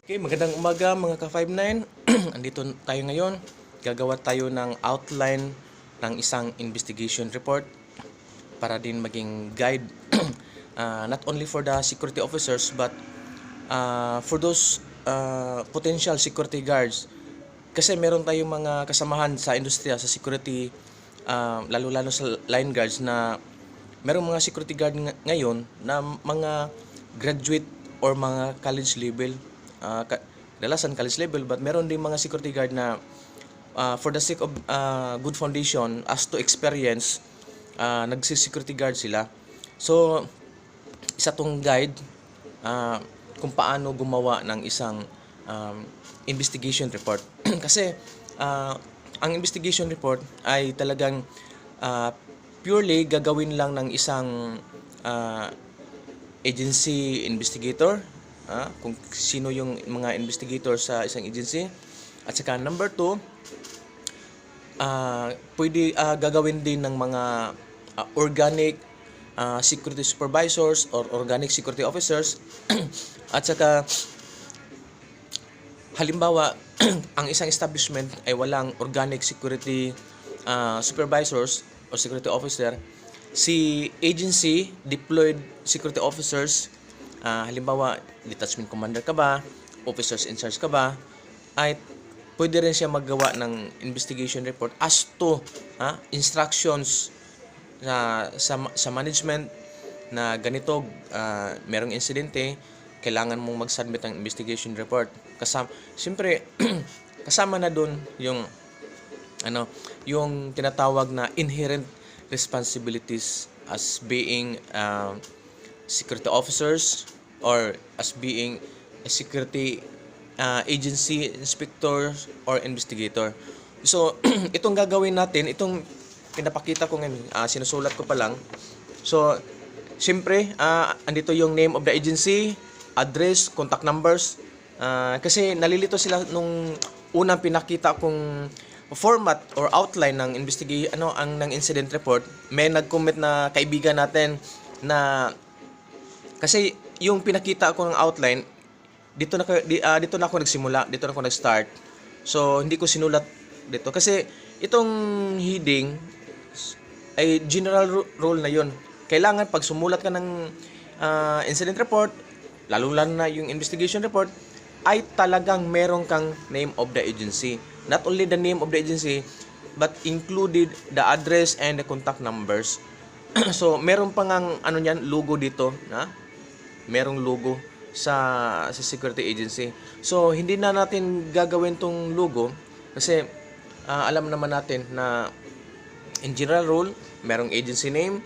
Okay, magandang umaga mga ka-59. Andito tayo ngayon. Gagawa tayo ng outline ng isang investigation report para din maging guide not only for the security officers but for those potential security guards. Kasi meron tayong mga kasamahan sa industriya, sa security, lalo-lalo sa line guards na merong mga security guard ngayon na mga graduate or mga college level. Kadalasan college level, but meron din mga security guard na for the sake of good foundation as to experience, nagsi-security guard sila. So isa tong guide kung paano gumawa ng isang investigation report. Kasi ang investigation report ay talagang purely gagawin lang ng isang agency investigator, kung sino yung mga investigator sa isang agency. At saka number 2, pwede gagawin din ng mga organic security supervisors or organic security officers. At saka halimbawa ang isang establishment ay walang organic security supervisors or security officer, si agency deployed security officers, halimbawa detachment commander ka ba, officers in charge ka ba, ay pwede rin siya maggawa ng investigation report as to instructions sa management na ganito, merong insidente, kailangan mong mag-submit ng investigation report. Siyempre kasama na doon yung yung tinatawag na inherent responsibilities as being security officers or as being a security agency inspector or investigator. So itong gagawin natin, itong pinapakita ko ngayon, sinusulat ko pa lang. So siyempre andito yung name of the agency, address, contact numbers, kasi nalilito sila nung unang pinakita kong format or outline ng ng incident report. May nag-comment na kaibigan natin na kasi yung pinakita ko ng outline, dito na ako nagsimula, dito na ako nag-start. So hindi ko sinulat dito kasi itong heading ay general rule na yon. Kailangan pag sumulat ka ng incident report, lalo na yung investigation report, ay talagang meron kang name of the agency. Not only the name of the agency, but included the address and the contact numbers. So meron pa ngang logo dito, merong logo sa security agency. So hindi na natin gagawin tong logo kasi alam naman natin na in general rule, merong agency name,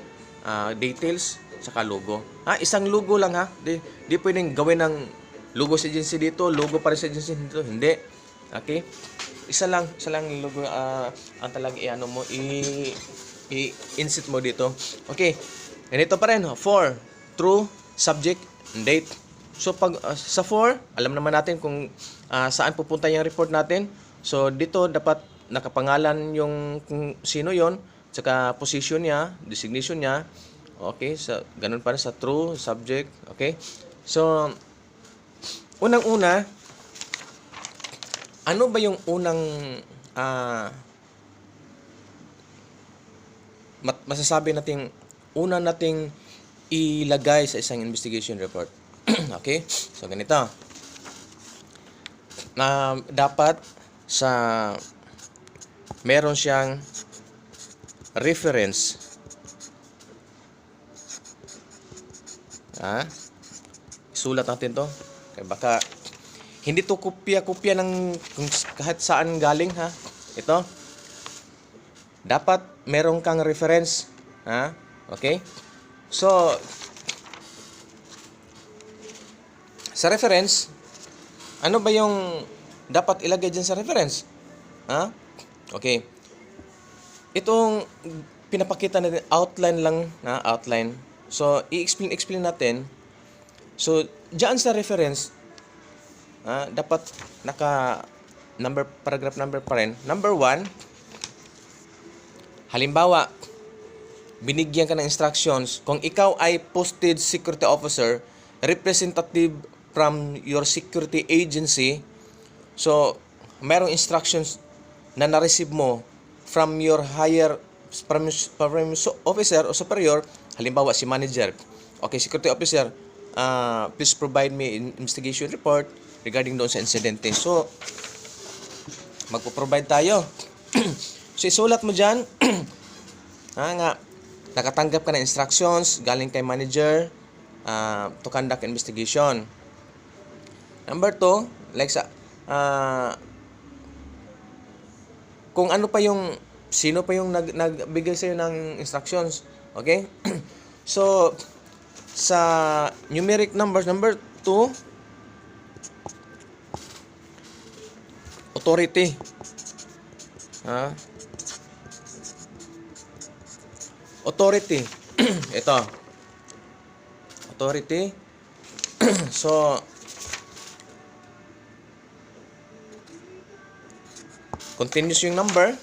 details, saka logo. Isang logo lang Di pwedeng gawin ng logo sa agency dito, logo para sa agency dito. Hindi. Okay? Isa lang yung logo ang talaga i-insert mo dito. Okay. Ganito pa rin, 4, true, subject, and date. So pag sa 4, alam naman natin kung saan pupunta yung report natin. So dito dapat nakapangalan yung kung sino yon, saka position niya, designation niya. Okay, so ganun pa rin sa true, subject. Okay. So unang-una, ano ba yung unang masasabi nating ilagay sa isang investigation report? Okay? So ganito. Dapat meron siyang reference. Sulat natin to. Kaya baka hindi to kopya-kopya ng kahit saan galing Ito. Dapat meron kang reference. Okay? So sa reference, ano ba yung dapat ilagay dyan sa reference? Okay. Itong pinapakita natin, outline lang, outline. So, i-explain natin. So, diyan sa reference, dapat paragraph number pa rin. Number 1, halimbawa, binigyan ka ng instructions, kung ikaw ay posted security officer, representative from your security agency, so, mayroong instructions na na-receive mo from your higher officer o superior, halimbawa si manager. Okay, security officer, please provide me investigation report regarding doon sa insidente. So, magpo-provide tayo. So, isulat mo dyan, nakatanggap ka ng instructions galing kay manager to conduct investigation. Number 2, like kung sino pa yung nagbigay sa'yo ng instructions. Okay? So, sa numeric numbers, number 2, authority. Authority. Ito. Authority. So, continuous yung number.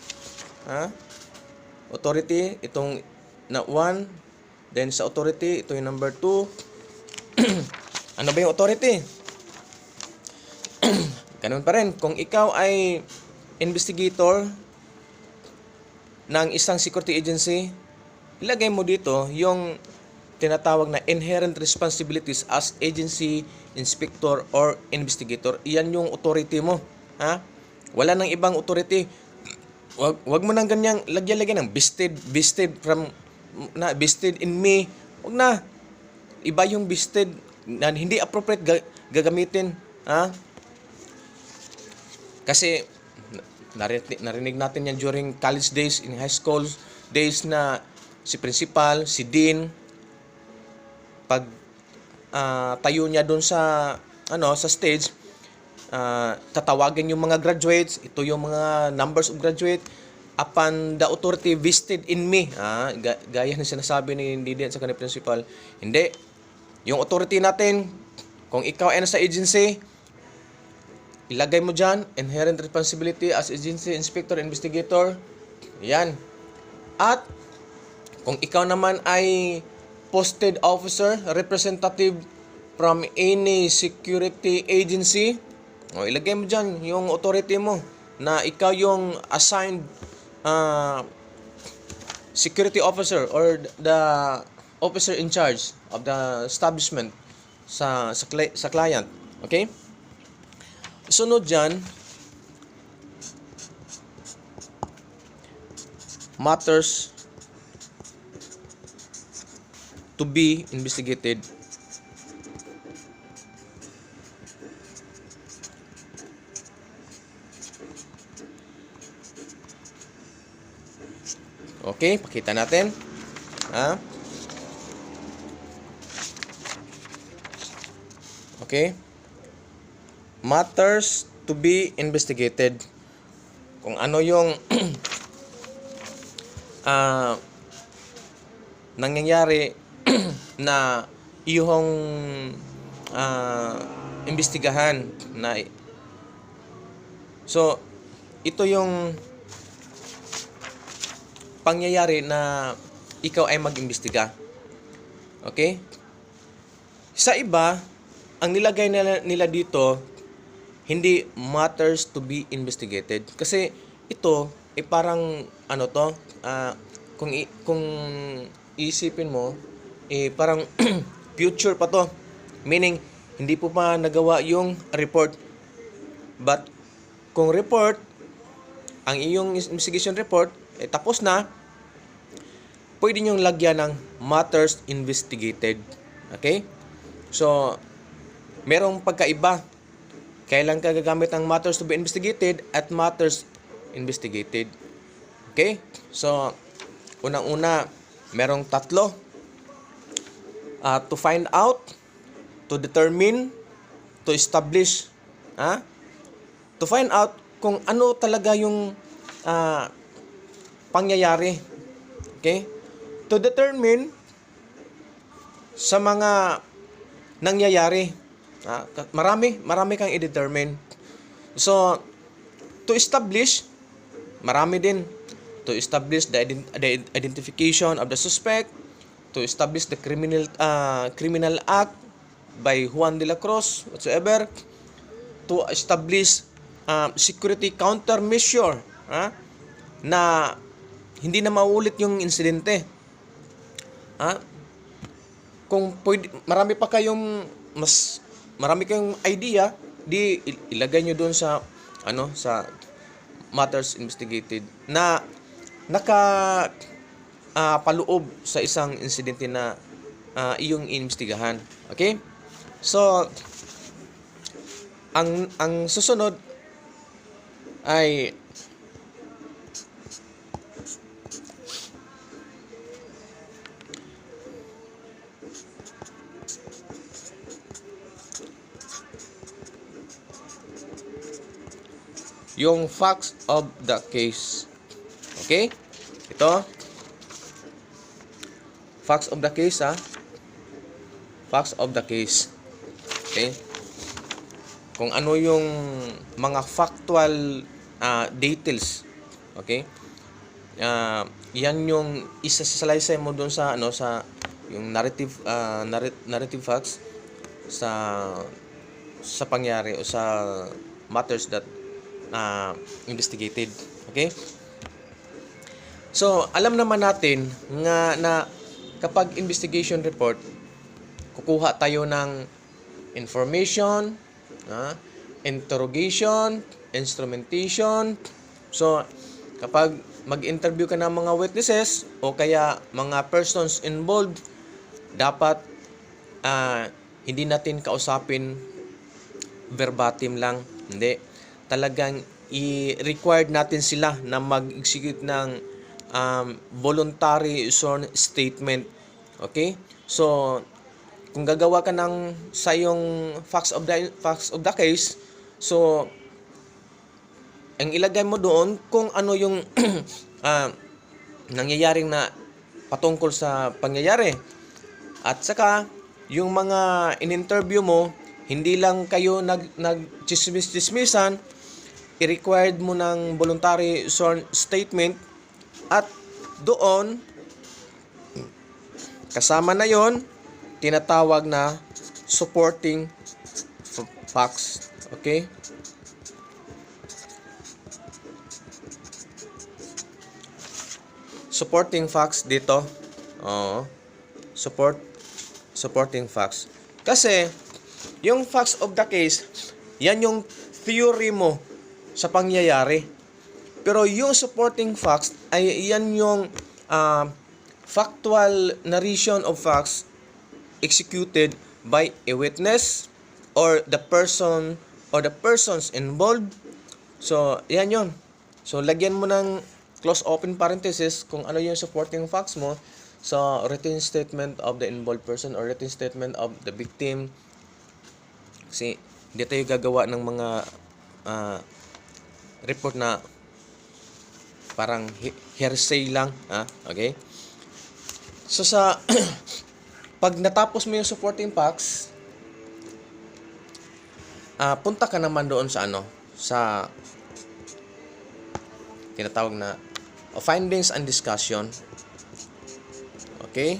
Authority, itong na 1. Then sa authority, ito yung number 2. Ano ba yung authority? Ganun pa rin. Kung ikaw ay investigator ng isang security agency, ilagay mo dito yung tinatawag na inherent responsibilities as agency, inspector, or investigator. Iyan yung authority mo. Wala nang ibang authority. Wag mo nang ganyang lagyan ng vested in me. Wag na. Iba yung vested na hindi appropriate gagamitin. Kasi narinig natin yan during college days, in high school days, na si principal, si dean, pag tayo niya doon sa stage, tatawagan yung mga graduates, ito yung mga numbers of graduate, upon the authority vested in me. Gaya na sinasabi ni Didi at sa kanil principal. Hindi. Yung authority natin, kung ikaw ay nasa agency, ilagay mo dyan, inherent responsibility as agency, inspector, investigator. Yan. At, kung ikaw naman ay posted officer, representative from any security agency, ilagay mo dyan yung authority mo na ikaw yung assigned security officer or the officer in charge of the establishment sa client. Okay? Sunod dyan, matters to be investigated. Okay, pakita natin. Okay. Matters to be investigated. Kung ano yung nangyayari na iyong imbestigahan na. So, ito yung pangyayari na ikaw ay mag-imbestiga. Okay? Sa iba, ang nilagay nila dito, hindi matters to be investigated. Kasi ito, parang kung iisipin mo, parang future pa to. Meaning, hindi po pa nagawa yung report. But, kung report, ang iyong investigation report, tapos na, pwede nyong lagyan ng matters investigated. Okay? So, merong pagkaiba. Kailan ka gagamit ng matters to be investigated at matters investigated. Okay? So, unang-una, merong tatlo. To find out, to determine, to establish. To find out kung ano talaga yung ah, pangyayari. Okay? To determine sa mga nangyayari. Marami kang i-determine. So, to establish, marami din. To establish the identification of the suspect, to establish the criminal act by Juan de la Cruz, whatsoever, to establish security countermeasure na hindi na maulit yung insidente. Kung pwede, marami kayong idea, di ilagay nyo doon sa sa matters investigated na paloob sa isang insidente na iyong inimbestigahan. Okay? So, ang susunod ay yung facts of the case. Okay? Ito. Facts of the case, Facts of the case. Okay? Kung ano yung mga factual details. Okay? Yan yung isasalaysay mo doon sa sa yung narrative facts sa pangyari o sa matters that investigated. Okay? So, alam naman natin nga na kapag investigation report, kukuha tayo ng information, interrogation, instrumentation. So, kapag mag-interview ka ng mga witnesses o kaya mga persons involved, dapat hindi natin kausapin verbatim lang. Hindi. Talagang i-required natin sila na mag-execute ng voluntary sworn statement. Okay? So, kung gagawa ka ng sa yung facts of the case, so ang ilagay mo doon kung ano yung nangyayaring na patungkol sa pangyayari. At saka yung mga in-interview mo, hindi lang kayo nag-chismis-chismisan, i-required mo ng voluntary sworn statement at doon kasama na yon tinatawag na supporting facts. Okay? Supporting facts dito. Supporting facts. Kasi yung facts of the case, yan yung theory mo sa pangyayari. Pero yung supporting facts ay yan yung factual narration of facts executed by a witness or the person or the persons involved. So, yan yun. So, lagyan mo ng close open parenthesis kung ano yung supporting facts mo sa written statement of the involved person or written statement of the victim. Kasi, hindi tayo gagawa ng mga report na parang hearsay lang. Okay? So, sa pag natapos mo yung supporting facts, punta ka naman doon sa sa tinatawag na findings and discussion. Okay?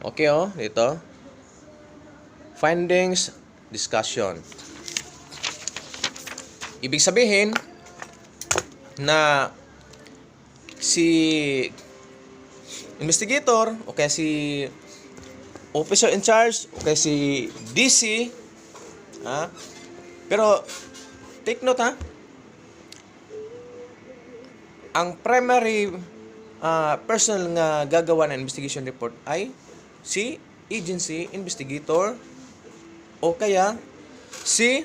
Okay, dito. Findings, discussion. Ibig sabihin na si investigator o kaya si officer in charge o kaya si DC pero take note ang primary person nga gagawa ng investigation report ay si agency investigator o kaya si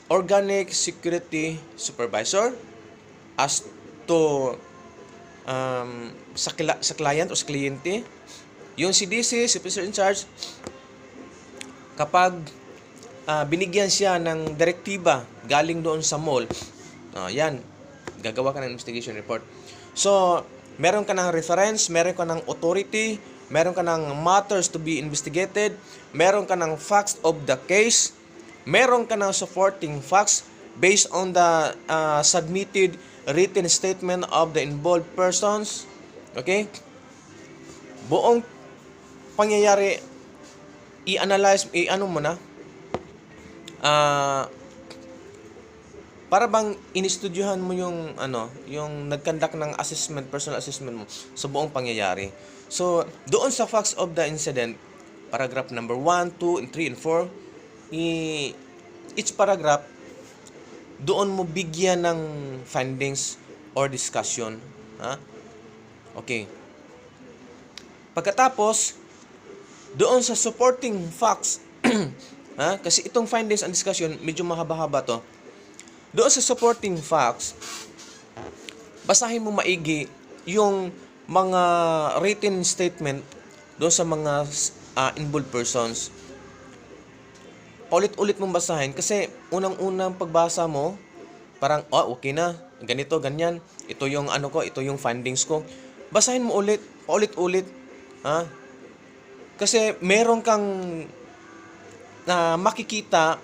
organic security supervisor as to sa client o sa kliyente. Yung CDC, si officer in charge, kapag binigyan siya ng direktiba galing doon sa mall, yan, gagawa ka ng investigation report. So, meron ka ng reference, meron ka ng authority, meron ka ng matters to be investigated, meron ka ng facts of the case, meron ka ng supporting facts based on the submitted written statement of the involved persons. Okay? Buong pangyayari, i-analyze, i-ano mo na, para bang inistudyuhan mo yung yung nagkandak ng assessment, personal assessment mo sa buong pangyayari. So, doon sa facts of the incident, paragraph number 1, 2, and 3, and 4, each paragraph, doon mo bigyan ng findings or discussion. Okay. Pagkatapos, doon sa supporting facts, kasi itong findings and discussion, medyo mahaba-haba to. Doon sa supporting facts, basahin mo maigi yung mga written statement doon sa mga involved persons. Paulit-ulit mong basahin kasi unang-unang pagbasa mo, parang, okay na, ganito, ganyan, ito yung ito yung findings ko. Basahin mo ulit, paulit-ulit, kasi meron kang makikita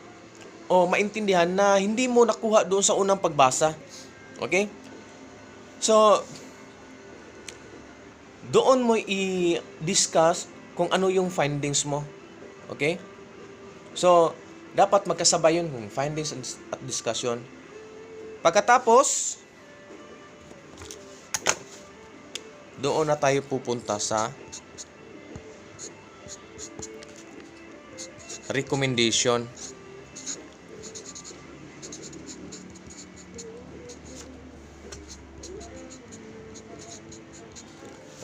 o maintindihan na hindi mo nakuha doon sa unang pagbasa. Okay? So, doon mo i-discuss kung ano yung findings mo. Okay? So, dapat magkasabay yun kung findings at discussion. Pagkatapos, doon na tayo pupunta sa recommendation.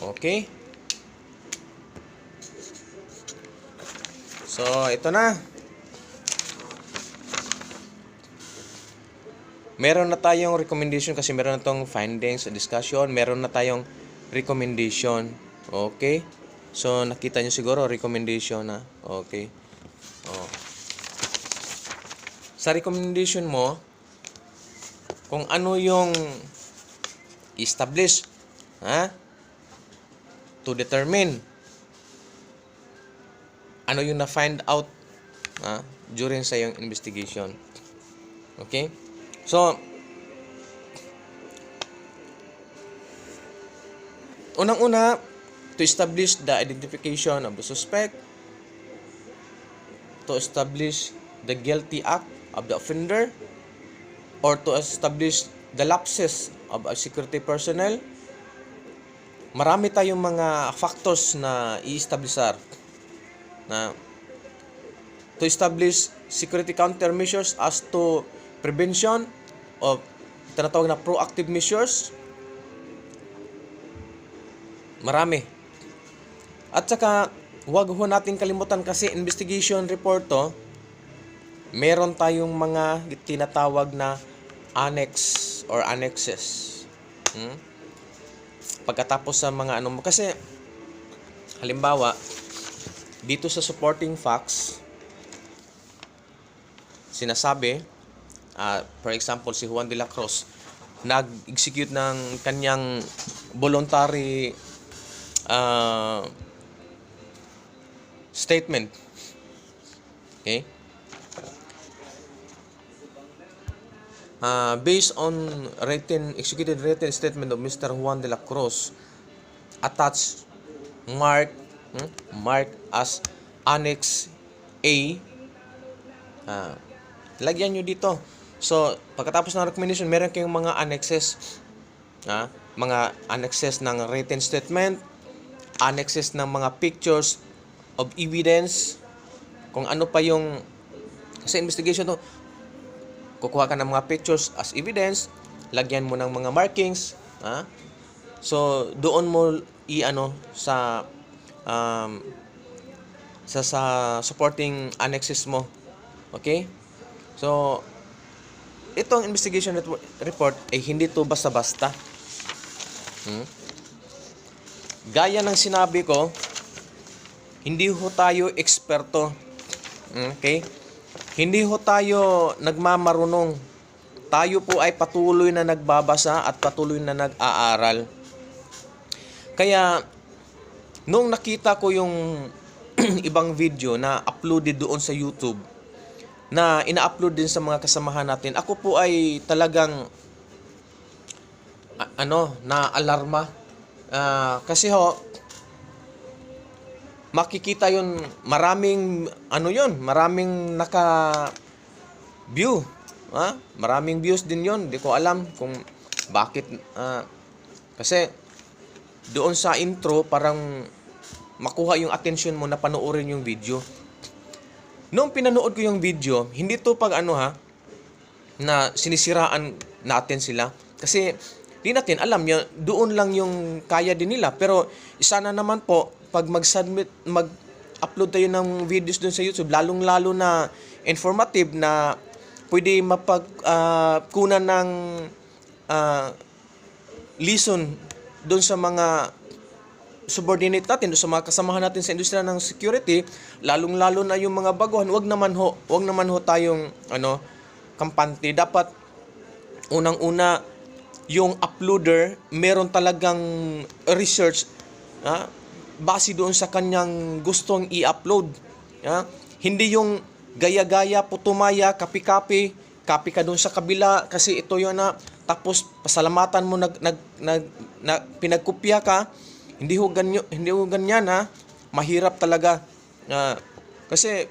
Okay? So, ito na. Meron na tayong recommendation kasi meron na tong findings, discussion. Meron na tayong recommendation. Okay? So, nakita nyo siguro, recommendation na. Okay. Sa recommendation mo, kung ano yung establish, to determine ano yung na-find out during sa yung investigation. Okay? So, unang-una, to establish the identification of the suspect, to establish the guilty act of the offender, or to establish the lapses of a security personnel. Marami tayong mga factors na i-establishar na to establish security countermeasures as to prevention of tinatawag na proactive measures. Marami. At saka, huwag ho natin kalimutan kasi investigation report to, meron tayong mga tinatawag na annex or annexes. Pagkatapos sa mga kasi halimbawa dito sa supporting facts sinasabi, for example, si Juan de la Cruz nag-execute ng kanyang voluntary statement. Okay? Based on executed written statement of Mr. Juan de la Cruz, attached, marked as Annex A. Lagyan nyo dito. So, pagkatapos ng recommendation, meron kayong mga annexes. Mga annexes ng written statement, annexes ng mga pictures of evidence, kung ano pa yung, kasi investigation to, kukuha ka ng mga pictures as evidence, lagyan mo ng mga markings, so doon mo sa supporting annexes mo. Okay? So itong investigation report ay hindi to basta-basta. gaya ng sinabi ko, hindi ho tayo eksperto. Okay? Hindi ho tayo nagmamarunong. Tayo po ay patuloy na nagbabasa at patuloy na nag-aaral. Kaya, nung nakita ko yung ibang video na uploaded doon sa YouTube, na ina-upload din sa mga kasamahan natin, ako po ay talagang na alarma. Kasi ho, makikita yun, maraming maraming naka-view. Maraming views din yun. Di ko alam kung bakit. Kasi doon sa intro, parang makuha yung attention mo na panoorin yung video. Noong pinanood ko yung video, hindi to pag na sinisiraan natin sila. Kasi di natin alam yun, doon lang yung kaya din nila. Pero sana naman po, pag mag-upload tayo ng videos doon sa YouTube, lalong-lalo na informative na pwede mapagkunan ng lesson doon sa mga subordinate natin, doon sa mga kasamahan natin sa industriya ng security, lalong-lalo na yung mga baguhan. Wag naman ho tayong kampante. Dapat unang-una yung uploader meron talagang research base doon sa kanyang gustong i-upload. Hindi yung gaya-gaya, putumaya, copy ka doon sa kabila kasi ito yun tapos pasalamatan mo pinagkopya ka. Hindi ho ganyan mahirap talaga. Kasi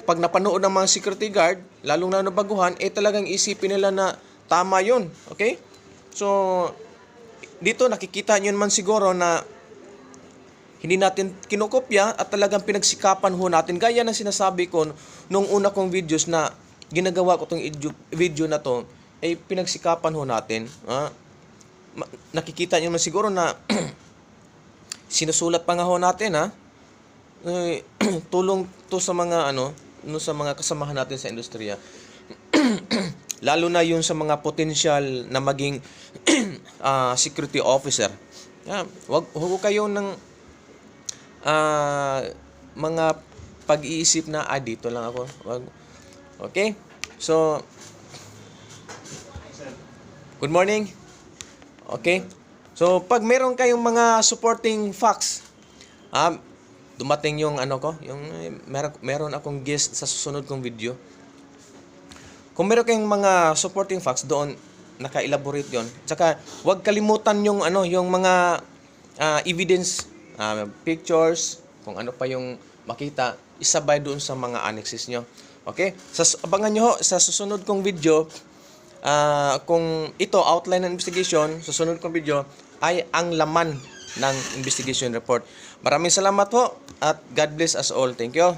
kapag napanood ng mga security guard, lalong na baguhan, talagang isipin nila na tama yun. Okay? So, dito nakikita nyo naman siguro na hindi natin kinokopya at talagang pinagsikapan ho natin. Gaya ng sinasabi ko nung una kong videos na ginagawa ko itong video na to, ay pinagsikapan ho natin. Nakikita nyo naman siguro na sinusulat pa nga ho natin tulong to sa mga sa mga kasamahan natin sa industriya. Lalo na yung sa mga potential na maging security officer. Wag kayo ng mga pag-iisip na dito lang ako. Wag. Okay? So, good morning. Okay? So, pag meron kayong mga supporting facts, dumating yung meron akong guest sa susunod kong video. Kung meron kayong mga supporting facts doon, naka-elaborate yon. Tsaka, huwag kalimutan yung mga evidence, pictures, kung ano pa yung makita, isabay doon sa mga annexes nyo. Okay? Abangan nyo ho sa susunod kong video. Kung ito, outline ng investigation, susunod kong video, ay ang laman ng investigation report. Maraming salamat po at God bless us all. Thank you.